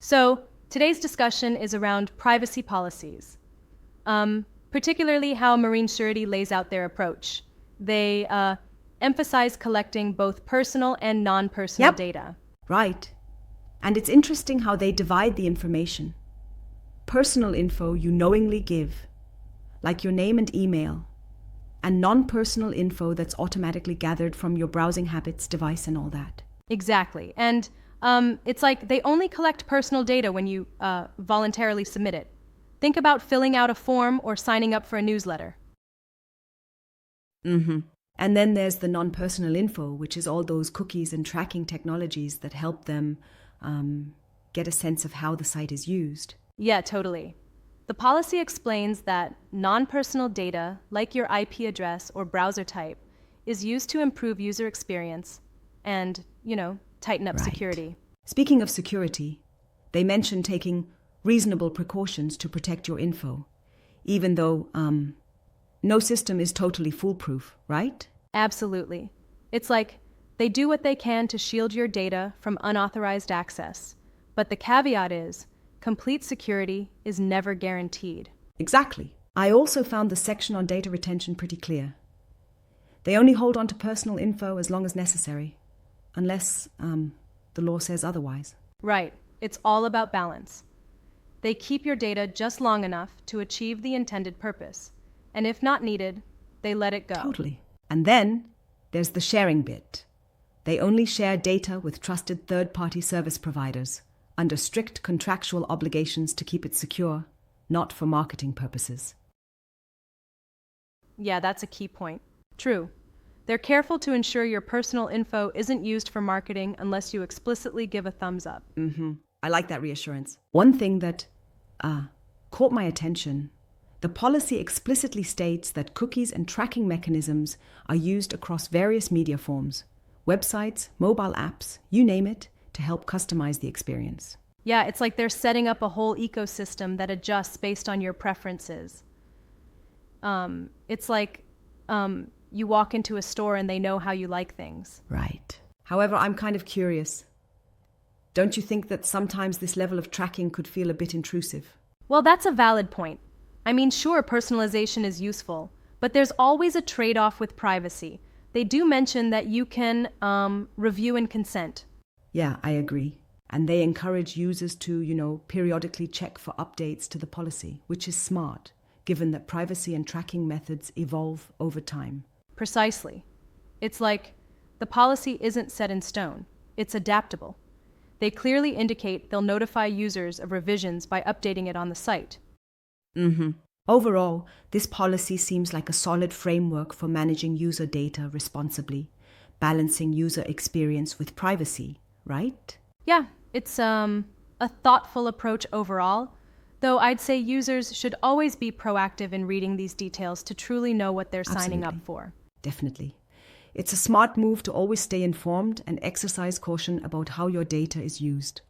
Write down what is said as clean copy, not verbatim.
So, today's discussion is around privacy policies, particularly how Marine Surety lays out their approach. They emphasize collecting both personal and non-personal Yep. data. Right. And it's interesting how they divide the information. Personal info you knowingly give, like your name and email, and non-personal info that's automatically gathered from your browsing habits, device, and all that. Exactly. And it's like they only collect personal data when you voluntarily submit it. Think about filling out a form or signing up for a newsletter. And then there's the non-personal info, which is all those cookies and tracking technologies that help them get a sense of how the site is used. Yeah, totally. The policy explains that non-personal data, like your IP address or browser type, is used to improve user experience and, tighten up Right. security. Speaking of security, they mention taking reasonable precautions to protect your info, even though no system is totally foolproof, right? Absolutely. It's like they do what they can to shield your data from unauthorized access. But the caveat is, complete security is never guaranteed. Exactly. I also found the section on data retention pretty clear. They only hold on to personal info as long as necessary, unless the law says otherwise. Right. It's all about balance. They keep your data just long enough to achieve the intended purpose. And if not needed, they let it go. Totally. And then there's the sharing bit. They only share data with trusted third-party service providers under strict contractual obligations to keep it secure, not for marketing purposes. Yeah, that's a key point. True. They're careful to ensure your personal info isn't used for marketing unless you explicitly give a thumbs up. I like that reassurance. One thing that caught my attention, the policy explicitly states that cookies and tracking mechanisms are used across various media forms, websites, mobile apps, you name it, to help customize the experience. Yeah, it's like they're setting up a whole ecosystem that adjusts based on your preferences. It's like you walk into a store and they know how you like things. Right. However, I'm kind of curious. Don't you think that sometimes this level of tracking could feel a bit intrusive? Well, that's a valid point. I mean, sure, personalization is useful, but there's always a trade-off with privacy. They do mention that you can review and consent. Yeah, I agree. And they encourage users to, periodically check for updates to the policy, which is smart, given that privacy and tracking methods evolve over time. Precisely. It's like the policy isn't set in stone. It's adaptable. They clearly indicate they'll notify users of revisions by updating it on the site. Overall, this policy seems like a solid framework for managing user data responsibly, balancing user experience with privacy, right? Yeah, it's a thoughtful approach overall, though I'd say users should always be proactive in reading these details to truly know what they're signing up Absolutely. for. Definitely. It's a smart move to always stay informed and exercise caution about how your data is used.